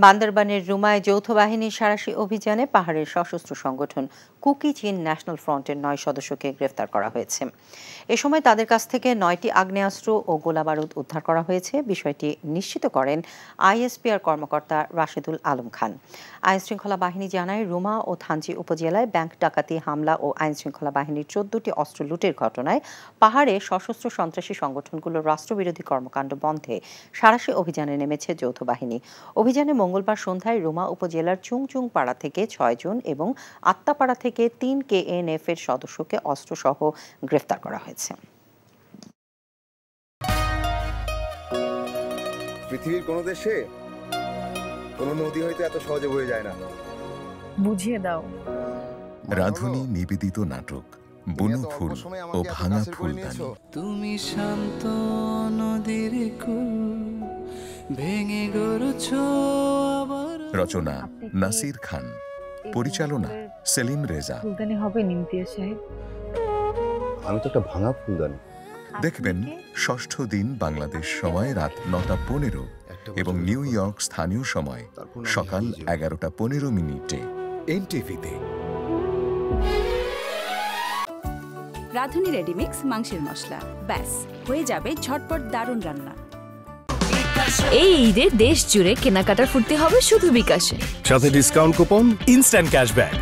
বান্দরবানের রুমায় যৌথ বাহিনীর সাঁড়াশি অভিযানে পাহাড়ের সশস্ত্র সংগঠন কুকি চিন ন্যাশনাল ফ্রন্টের ৯ সদস্যকে গ্রেফতার করা হয়েছে। এ সময় তাদের কাছ থেকে ৯টি আগ্নেয়াস্ত্র ও গোলাবারুদ উদ্ধার করা হয়েছে। বিষয়টি নিশ্চিত করেন আইএসপিআর কর্মকর্তা রাশেদুল আলম খান। আইনশৃঙ্খলা বাহিনী জানায়, রুমা ও থানচি উপজেলায় ব্যাংক ডাকাতি, হামলা ও আইনশৃঙ্খলা বাহিনীর ১৪টি অস্ত্র লুটের ঘটনায় পাহাড়ে সশস্ত্র সন্ত্রাসী সংগঠনগুলোর রাষ্ট্রবিরোধী কর্মকাণ্ড বন্ধে সাঁড়াশি অভিযানে নেমেছে যৌথ বাহিনী। অভিযানে মঙ্গলবার সন্ধ্যায় রুমা উপজেলার চুংচুং পাড়া থেকে ৬ জন এবং আত্মাপাড়া থেকে ৩ KNF এর সদস্যকে অস্ত্রসহ গ্রেফতার করা হয়েছে। পৃথিবীর কোন দেশে কোন নদী হয়তো এত সহজে বয়ে যায় না। বুঝিয়ে দাও। রাধুনী নিবেদিত নাটক বুনো ফুল ও ভাঙা ফুলদানি। তুমি শান্ত নদীর কুল ভেঙে গড়ছো আবার। রচনা নাসির খান, পরিচালনা সেলিম রেজা। ফুলদানি হবে নিমতিয়াজ সাহেব। আমি তো একটা ভাঙা ফুলদানি। দেখবেন ষষ্ঠ দিন বাংলাদেশ সময় রাত ৯টা ১৫ এবং নিউ ইয়র্ক স্থানীয় সময় সকাল ১১টা ১৫ এনটিভিতে। রাঁধুনি রেডিমিক্স মাংসের মশলা, ব্যাস হয়ে যাবে ঝটপট দারুণ রান্না। এই ঈদে দেশ জুড়ে কেনাকাটার ফুর্তি হবে শুধু বিকাশে, সাথে ডিসকাউন্ট কুপন, ইনস্ট্যান্ট ক্যাশব্যাক।